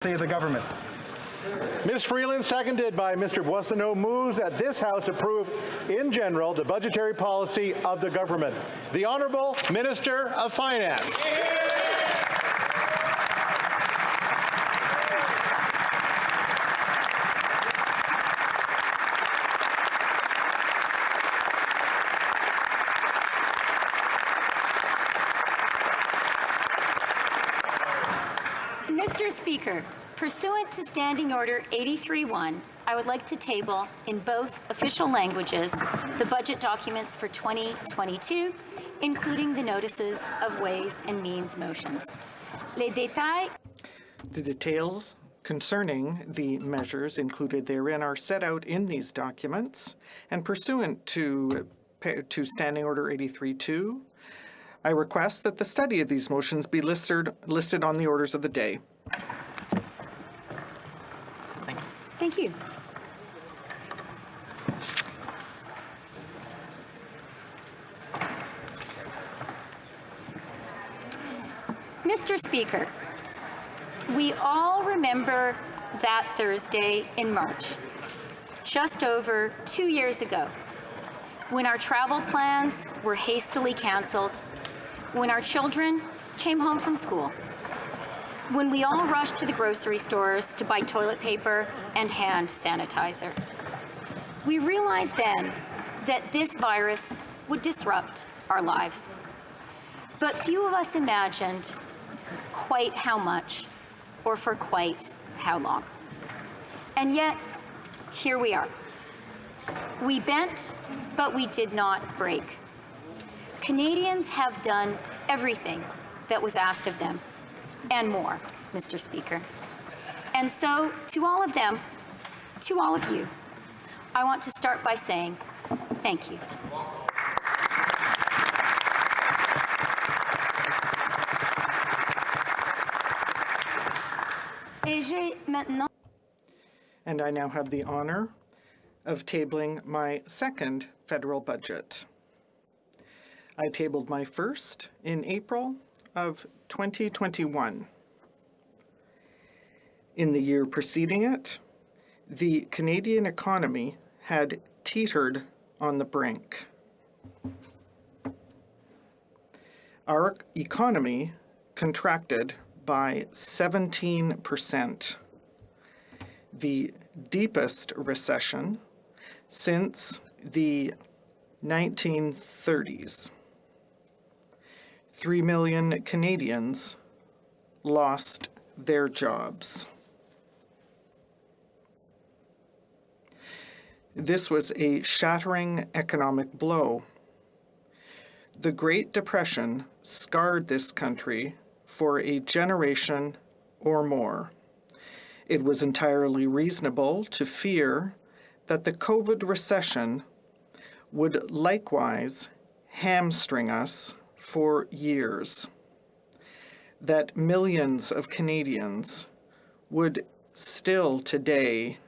of the government. Ms. Freeland, seconded by Mr. Boissonnault, moves that this House approve in general the budgetary policy of the government. The Honourable Minister of Finance. Mr. Speaker, pursuant to Standing Order 83-1, I would like to table in both official languages the budget documents for 2022, including the notices of Ways and Means motions. Les détails. The details concerning the measures included therein are set out in these documents, and pursuant to Standing Order 83-2, I request that the study of these motions be listed on the orders of the day. Thank you. Mr. Speaker, we all remember that Thursday in March, just over 2 years ago, when our travel plans were hastily canceled, when our children came home from school, when we all rushed to the grocery stores to buy toilet paper and hand sanitizer. We realized then that this virus would disrupt our lives. But few of us imagined quite how much or for quite how long. And yet, here we are. We bent, but we did not break. Canadians have done everything that was asked of them, and more, Mr. Speaker. And so, to all of them, to all of you, I want to start by saying thank you. And I now have the honor of tabling my second federal budget. I tabled my first in April of 2021. In the year preceding it, the Canadian economy had teetered on the brink. Our economy contracted by 17%, the deepest recession since the 1930s. 3 million Canadians lost their jobs. This was a shattering economic blow. The Great Depression scarred this country for a generation or more. It was entirely reasonable to fear that the COVID recession would likewise hamstring us for years, that millions of Canadians would still today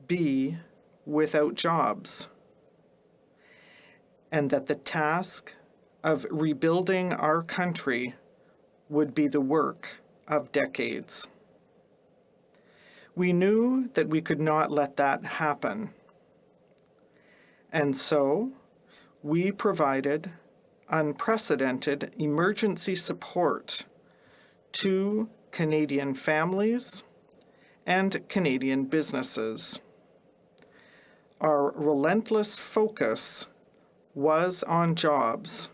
be without jobs, and that the task of rebuilding our country would be the work of decades. We knew that we could not let that happen, and so we provided unprecedented emergency support to Canadian families and Canadian businesses. Our relentless focus was on jobs,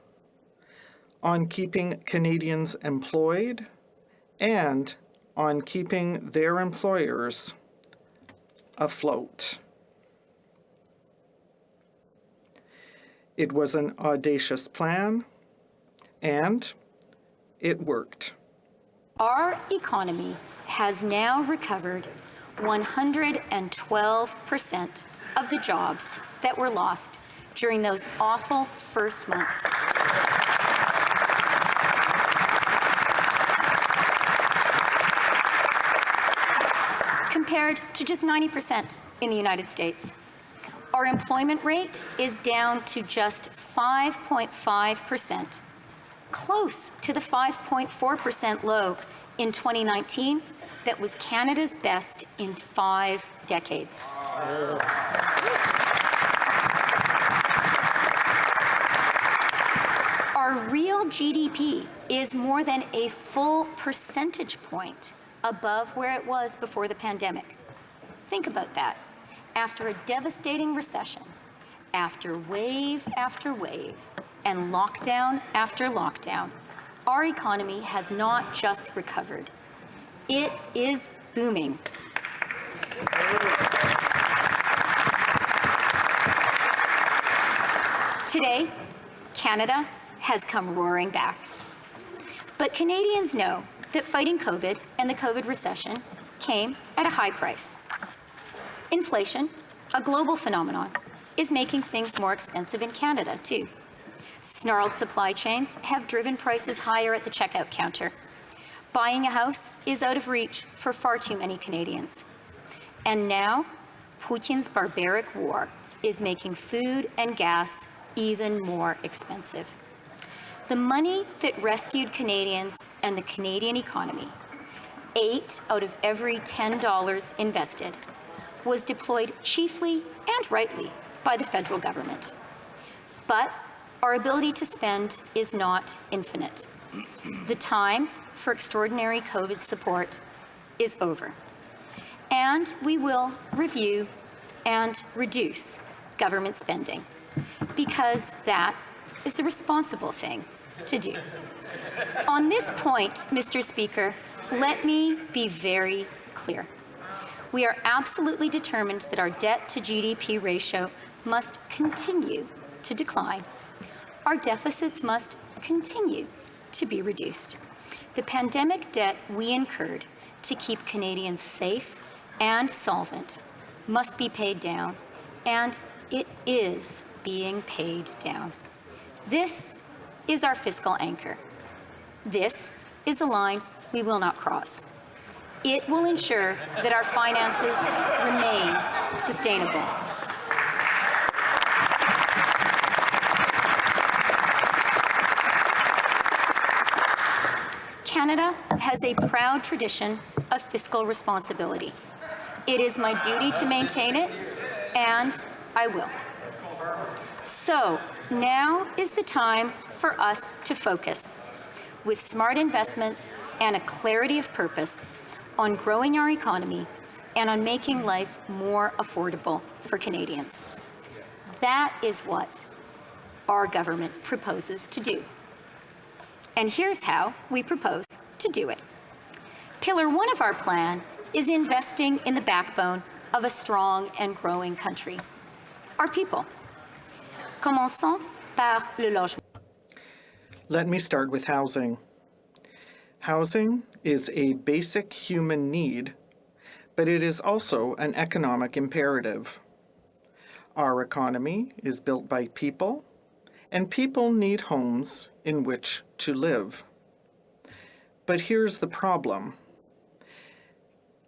on keeping Canadians employed, and on keeping their employers afloat. It was an audacious plan, and it worked. Our economy has now recovered 112% of the jobs that were lost during those awful first months. Compared to just 90% in the United States. Our employment rate is down to just 5.5%, close to the 5.4% low in 2019 that was Canada's best in 5 decades. Our real GDP is more than a full percentage point above where it was before the pandemic. Think about that. After a devastating recession, after wave, and lockdown after lockdown, our economy has not just recovered. It is booming. Today, Canada has come roaring back. But Canadians know that fighting COVID and the COVID recession came at a high price. Inflation, a global phenomenon, is making things more expensive in Canada, too. Snarled supply chains have driven prices higher at the checkout counter. Buying a house is out of reach for far too many Canadians. And now, Putin's barbaric war is making food and gas even more expensive. The money that rescued Canadians and the Canadian economy, 8 out of every $10 invested, was deployed chiefly and rightly by the federal government. But our ability to spend is not infinite. The time for extraordinary COVID support is over. And we will review and reduce government spending, because that is the responsible thing to do. On this point, Mr. Speaker, let me be very clear. We are absolutely determined that our debt to GDP ratio must continue to decline. Our deficits must continue to be reduced. The pandemic debt we incurred to keep Canadians safe and solvent must be paid down, and it is being paid down. This is our fiscal anchor. This is a line we will not cross. It will ensure that our finances remain sustainable. Canada has a proud tradition of fiscal responsibility. It is my duty to maintain it, and I will. So now is the time for us to focus, with smart investments and a clarity of purpose, on growing our economy and on making life more affordable for Canadians. That is what our government proposes to do. And here's how we propose to do it. Pillar 1 of our plan is investing in the backbone of a strong and growing country, our people. Commençons par le logement. Let me start with housing. Housing is a basic human need, but it is also an economic imperative. Our economy is built by people, and people need homes in which to live. But here's the problem.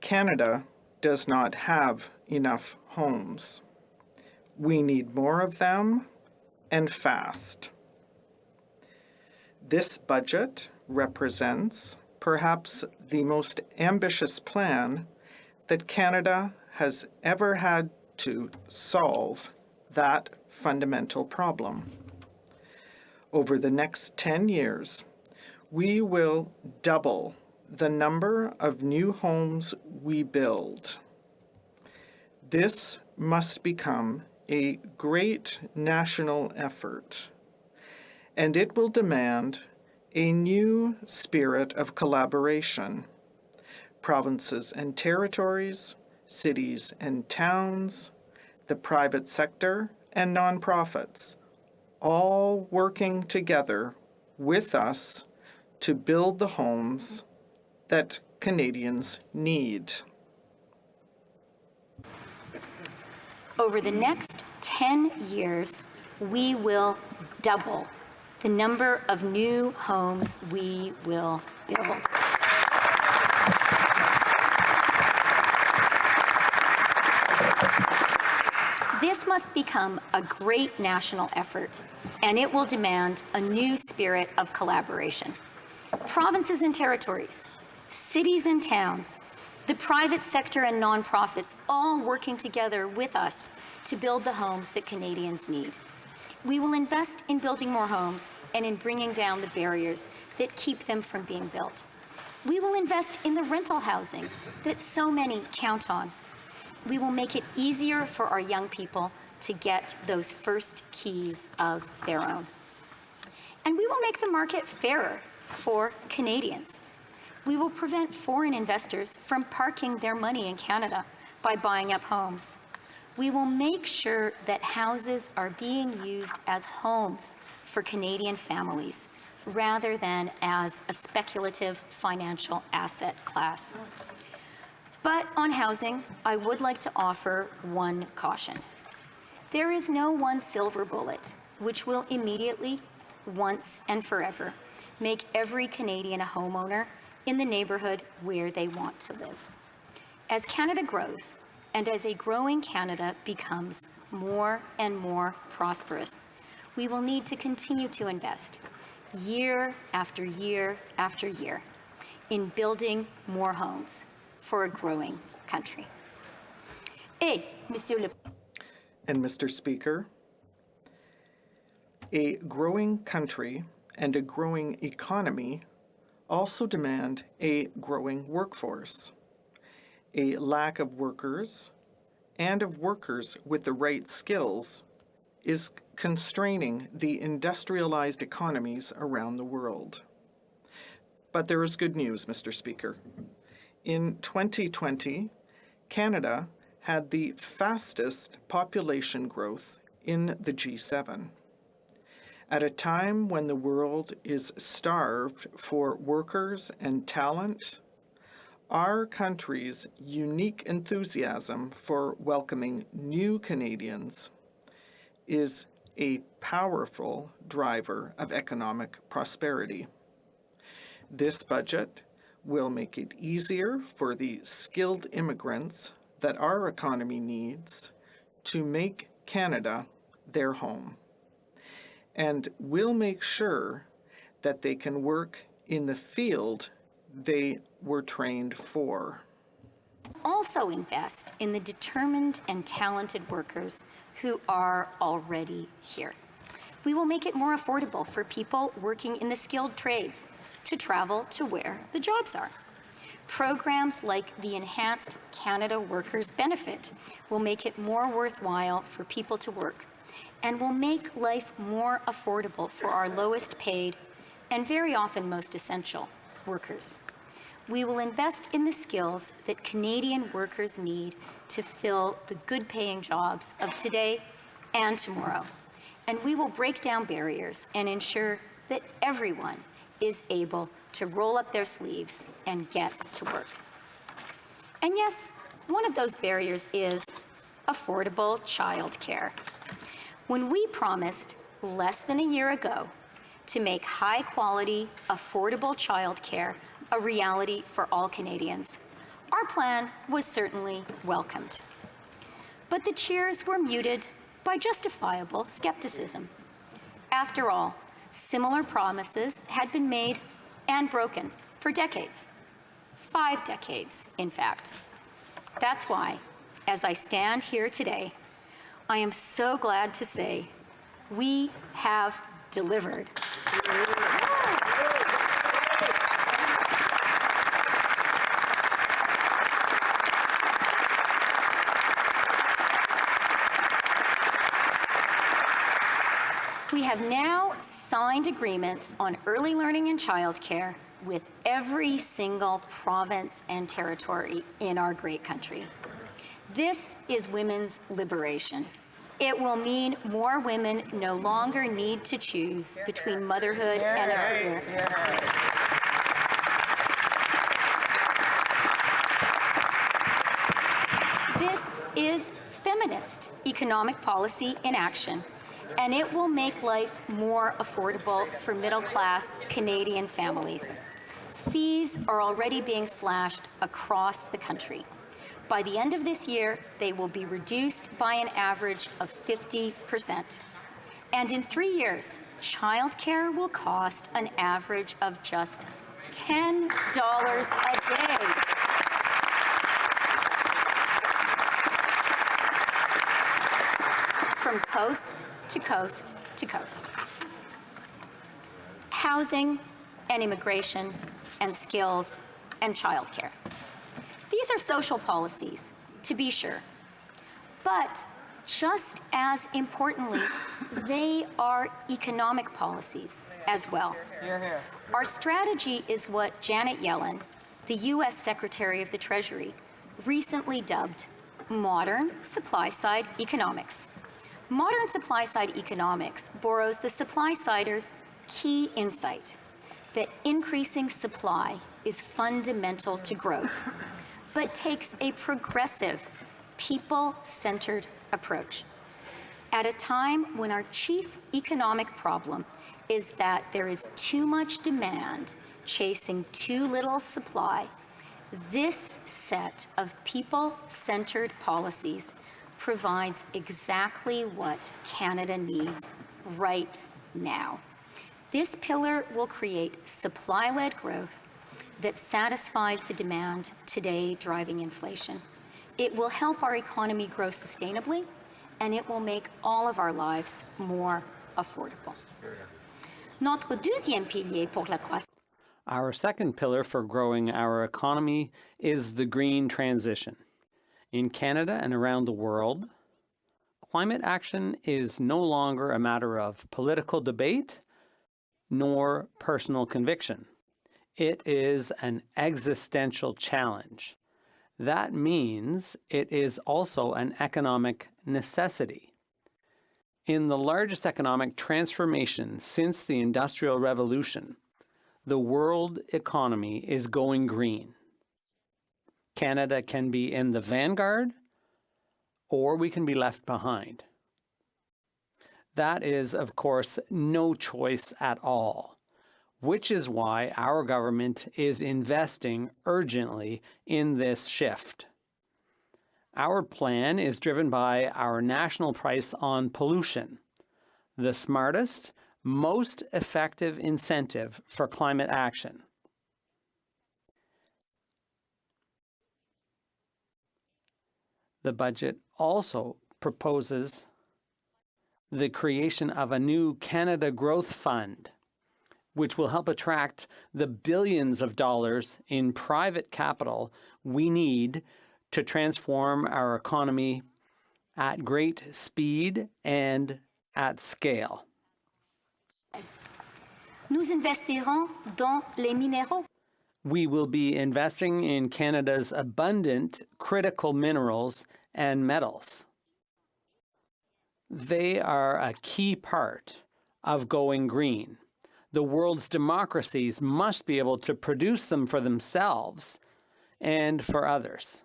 Canada does not have enough homes. We need more of them, and fast. This budget represents perhaps the most ambitious plan that Canada has ever had to solve that fundamental problem. Over the next 10 years, we will double the number of new homes we build. This must become a great national effort, and it will demand a new spirit of collaboration. Provinces and territories, cities and towns, the private sector and nonprofits, all working together with us to build the homes that Canadians need. Over the next 10 years, we will double the number of new homes we will build. This must become a great national effort, and it will demand a new spirit of collaboration. Provinces and territories, cities and towns, The private sector and nonprofits all working together with us to build the homes that Canadians need. We will invest in building more homes and in bringing down the barriers that keep them from being built. We will invest in the rental housing that so many count on. We will make it easier for our young people to get those first keys of their own. And we will make the market fairer for Canadians. We will prevent foreign investors from parking their money in Canada by buying up homes. We will make sure that houses are being used as homes for Canadian families rather than as a speculative financial asset class. But on housing, I would like to offer one caution. There is no one silver bullet which will immediately, once and forever, make every Canadian a homeowner in the neighborhood where they want to live. As Canada grows, and as a growing Canada becomes more and more prosperous, we will need to continue to invest year after year after year in building more homes for a growing country. And Mr. Speaker, a growing country and a growing economy also demand a growing workforce. A lack of workers and of workers with the right skills is constraining the industrialized economies around the world. But there is good news, Mr. Speaker. In 2020, Canada had the fastest population growth in the G7. At a time when the world is starved for workers and talent, our country's unique enthusiasm for welcoming new Canadians is a powerful driver of economic prosperity. This budget will make it easier for the skilled immigrants that our economy needs to make Canada their home, and will make sure that they can work in the field they were trained for. Also invest in the determined and talented workers who are already here. We will make it more affordable for people working in the skilled trades to travel to where the jobs are. Programs like the Enhanced Canada Workers Benefit will make it more worthwhile for people to work and will make life more affordable for our lowest paid and very often most essential workers. We will invest in the skills that Canadian workers need to fill the good-paying jobs of today and tomorrow. And we will break down barriers and ensure that everyone is able to roll up their sleeves and get to work. And yes, one of those barriers is affordable childcare. When we promised less than a year ago to make high-quality, affordable childcare a reality for all Canadians, our plan was certainly welcomed. But the cheers were muted by justifiable skepticism. After all, similar promises had been made and broken for decades. 5 decades, in fact. That's why, as I stand here today, I am so glad to say we have delivered. We have now signed agreements on early learning and childcare with every single province and territory in our great country. This is women's liberation. It will mean more women no longer need to choose between motherhood and a career. This is feminist economic policy in action, and it will make life more affordable for middle-class Canadian families. Fees are already being slashed across the country. By the end of this year, they will be reduced by an average of 50%. And in 3 years, childcare will cost an average of just $10 a day. from coast to coast to coast. Housing and immigration and skills and childcare. These are social policies, to be sure. But just as importantly, they are economic policies as well. Our strategy is what Janet Yellen, the U.S. Secretary of the Treasury, recently dubbed modern supply-side economics. Modern supply-side economics borrows the supply-sider's key insight that increasing supply is fundamental to growth, but takes a progressive, people-centered approach. At a time when our chief economic problem is that there is too much demand chasing too little supply, this set of people-centered policies provides exactly what Canada needs right now. This pillar will create supply-led growth that satisfies the demand today driving inflation. It will help our economy grow sustainably, and it will make all of our lives more affordable. Notre deuxième pilier pour la croissance. Our second pillar for growing our economy is the green transition. In Canada and around the world, climate action is no longer a matter of political debate nor personal conviction. It is an existential challenge. That means it is also an economic necessity. In the largest economic transformation since the Industrial Revolution, the world economy is going green. Canada can be in the vanguard, or we can be left behind. That is, of course, no choice at all, which is why our government is investing urgently in this shift. Our plan is driven by our national price on pollution, the smartest, most effective incentive for climate action. The budget also proposes the creation of a new Canada Growth Fund, which will help attract the billions of dollars in private capital we need to transform our economy at great speed and at scale. Nous investirons dans les minéraux. We will be investing in Canada's abundant critical minerals and metals. They are a key part of going green. The world's democracies must be able to produce them for themselves and for others.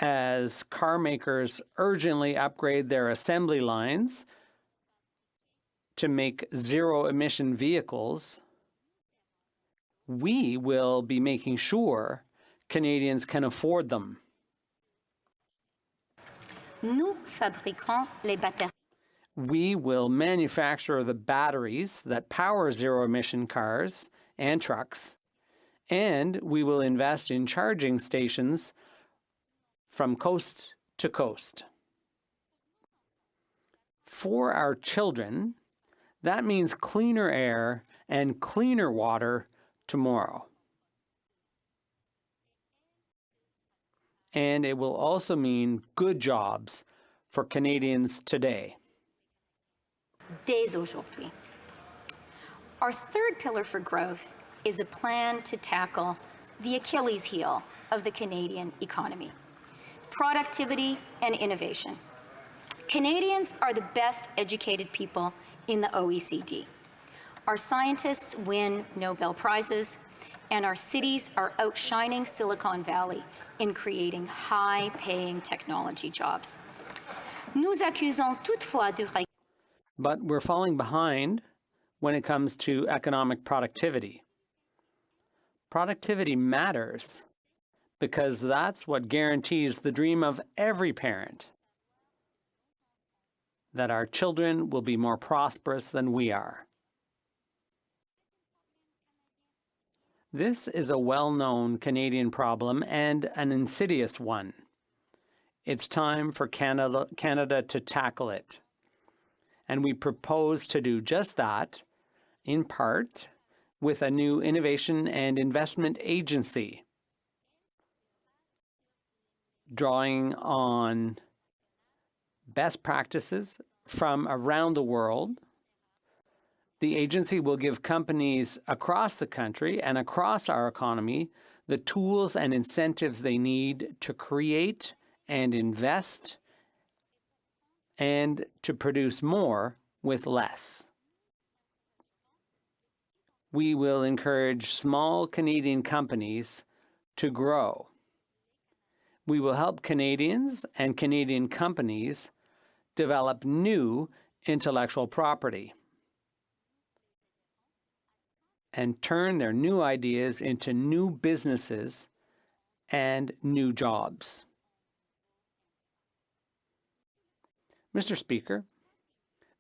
As car makers urgently upgrade their assembly lines to make zero-emission vehicles, we will be making sure Canadians can afford them. Nous fabriquerons les batteries. We will manufacture the batteries that power zero-emission cars and trucks, and we will invest in charging stations from coast to coast. For our children, that means cleaner air and cleaner water tomorrow. And it will also mean good jobs for Canadians today. Dès aujourd'hui. Our third pillar for growth is a plan to tackle the Achilles heel of the Canadian economy: productivity and innovation. Canadians are the best educated people in the OECD. Our scientists win Nobel Prizes, and our cities are outshining Silicon Valley in creating high-paying technology jobs. Nous accusons toutefois du But we're falling behind when it comes to economic productivity. Productivity matters because that's what guarantees the dream of every parent, that our children will be more prosperous than we are. This is a well-known Canadian problem and an insidious one. It's time for Canada to tackle it. And we propose to do just that, in part, with a new innovation and investment agency, drawing on best practices from around the world. The agency will give companies across the country and across our economy the tools and incentives they need to create and invest and to produce more with less. We will encourage small Canadian companies to grow. We will help Canadians and Canadian companies develop new intellectual property and turn their new ideas into new businesses and new jobs. Mr. Speaker,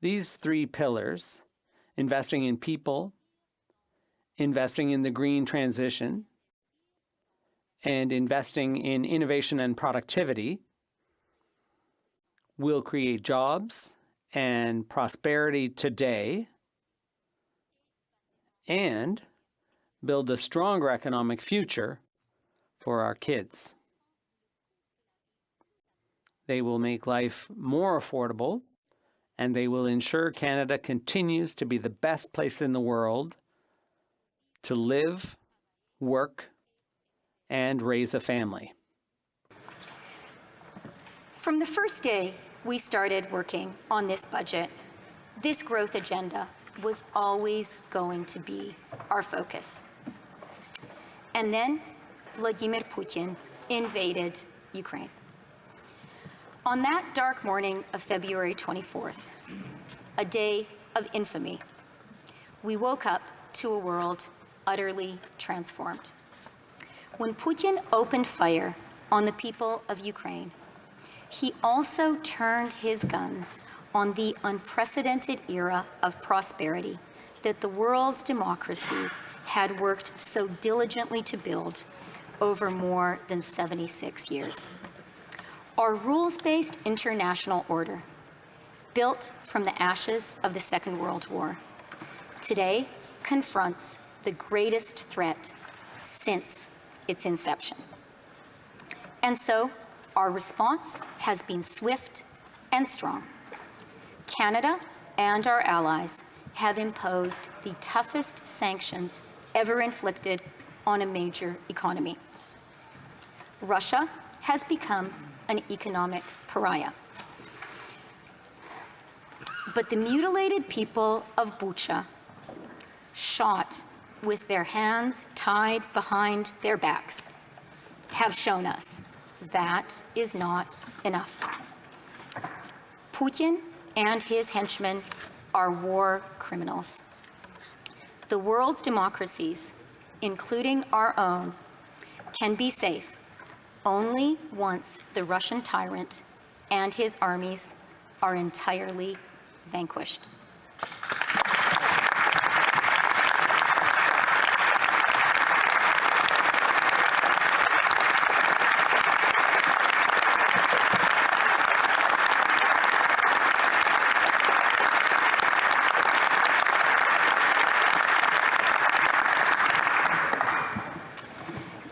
these three pillars, investing in people, investing in the green transition, and investing in innovation and productivity, will create jobs and prosperity today and build a stronger economic future for our kids. They will make life more affordable, and they will ensure Canada continues to be the best place in the world to live, work, and raise a family. From the first day we started working on this budget, this growth agenda was always going to be our focus. And then Vladimir Putin invaded Ukraine. On that dark morning of February 24th, a day of infamy, we woke up to a world utterly transformed. When Putin opened fire on the people of Ukraine, he also turned his guns on the unprecedented era of prosperity that the world's democracies had worked so diligently to build over more than 76 years. Our rules-based international order, built from the ashes of the Second World War, today confronts the greatest threat since its inception. And so, our response has been swift and strong. Canada and our allies have imposed the toughest sanctions ever inflicted on a major economy. Russia has become an economic pariah. But the mutilated people of Bucha, shot with their hands tied behind their backs, have shown us that is not enough. Putin and his henchmen are war criminals. The world's democracies, including our own, can be safe only once the Russian tyrant and his armies are entirely vanquished.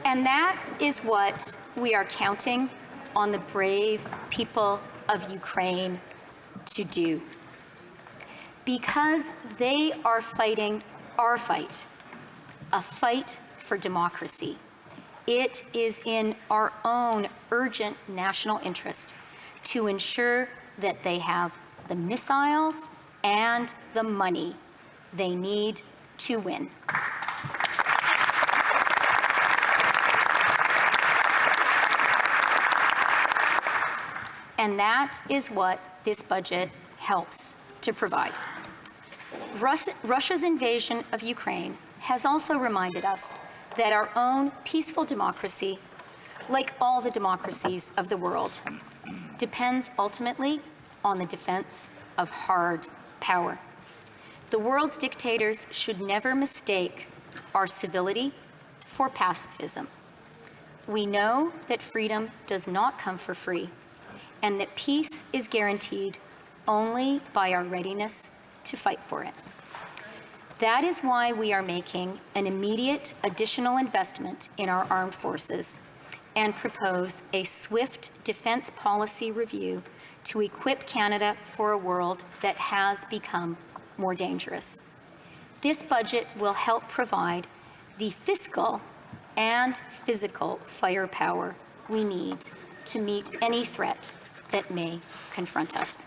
And that is what we are counting on the brave people of Ukraine to do. Because they are fighting our fight, a fight for democracy. It is in our own urgent national interest to ensure that they have the missiles and the money they need to win. And that is what this budget helps to provide. Russia's invasion of Ukraine has also reminded us that our own peaceful democracy, like all the democracies of the world, depends ultimately on the defense of hard power. The world's dictators should never mistake our civility for pacifism. We know that freedom does not come for free, and that peace is guaranteed only by our readiness to fight for it. That is why we are making an immediate additional investment in our armed forces and propose a swift defense policy review to equip Canada for a world that has become more dangerous. This budget will help provide the fiscal and physical firepower we need to meet any threat that may confront us.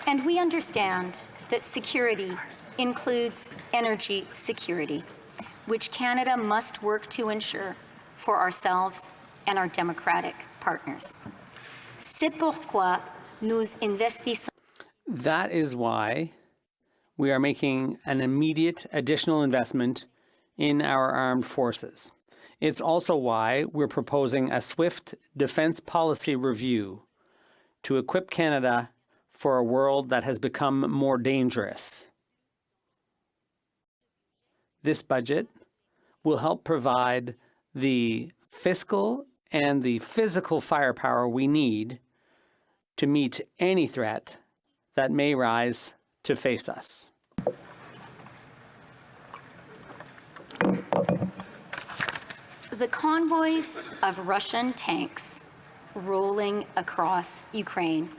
And we understand that security includes energy security, which Canada must work to ensure for ourselves and our democratic partners. C'est pourquoi nous investissons. That is why we are making an immediate additional investment in our armed forces. It's also why we're proposing a swift defense policy review to equip Canada for a world that has become more dangerous. This budget will help provide the fiscal and the physical firepower we need to meet any threat that may rise to face us. The convoys of Russian tanks rolling across Ukraine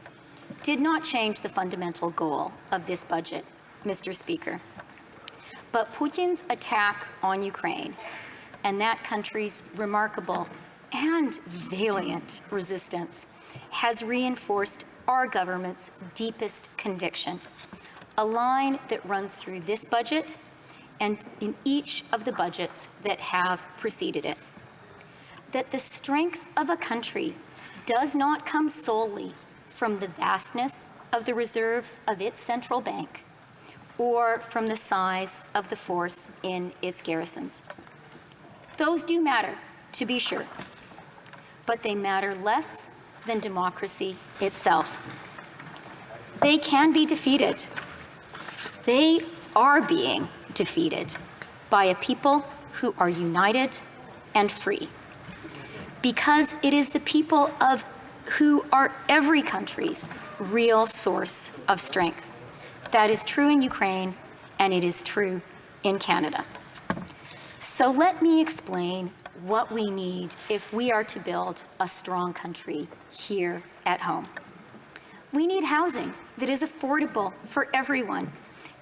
did not change the fundamental goal of this budget, Mr. Speaker. But Putin's attack on Ukraine and that country's remarkable and valiant resistance has reinforced our government's deepest conviction, a line that runs through this budget and in each of the budgets that have preceded it, that the strength of a country does not come solely from the vastness of the reserves of its central bank or from the size of the force in its garrisons. Those do matter, to be sure, but they matter less than democracy itself. They can be defeated. They are being defeated by a people who are united and free, because it is the people of who are every country's real source of strength. That is true in Ukraine, and it is true in Canada. So let me explain what we need if we are to build a strong country here at home. We need housing that is affordable for everyone,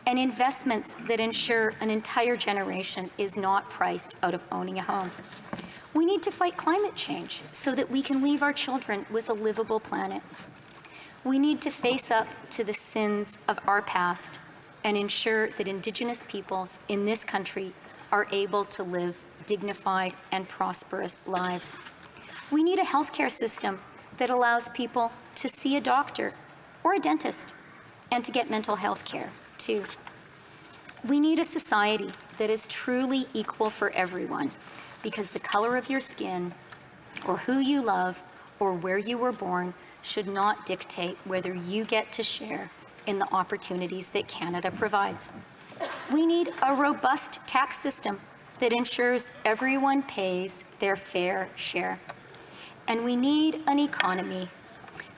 and investments that ensure an entire generation is not priced out of owning a home. We need to fight climate change so that we can leave our children with a livable planet. We need to face up to the sins of our past and ensure that Indigenous peoples in this country are able to live dignified and prosperous lives. We need a healthcare system that allows people to see a doctor or a dentist and to get mental health care too. We need a society that is truly equal for everyone, because the color of your skin, or who you love, or where you were born should not dictate whether you get to share in the opportunities that Canada provides. We need a robust tax system that ensures everyone pays their fair share. And we need an economy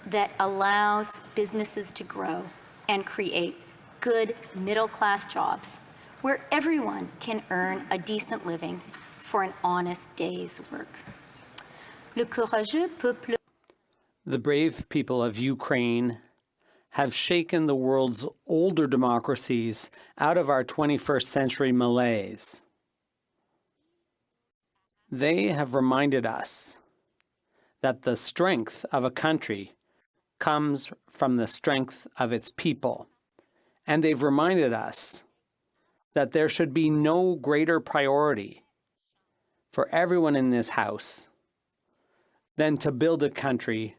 that allows businesses to grow and create good middle-class jobs where everyone can earn a decent living for an honest day's work. Le courageux peuple. The brave people of Ukraine have shaken the world's older democracies out of our 21st century malaise. They have reminded us that the strength of a country comes from the strength of its people. And they've reminded us that there should be no greater priority for everyone in this house than to build a country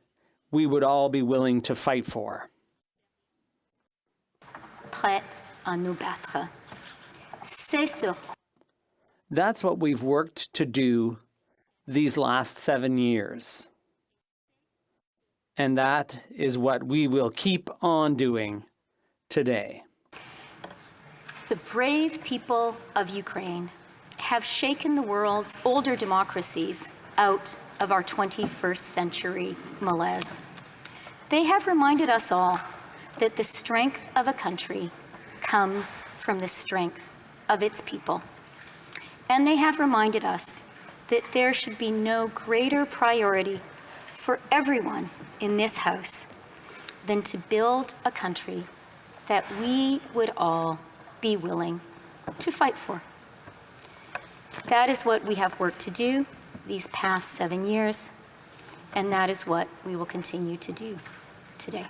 we would all be willing to fight for. Prête à nous battre. C'est sur. That's what we've worked to do these last 7 years. And that is what we will keep on doing today. The brave people of Ukraine have shaken the world's older democracies out of our 21st century malaise. They have reminded us all that the strength of a country comes from the strength of its people. And they have reminded us that there should be no greater priority for everyone in this House than to build a country that we would all be willing to fight for. That is what we have worked to do these past 7 years, and that is what we will continue to do today.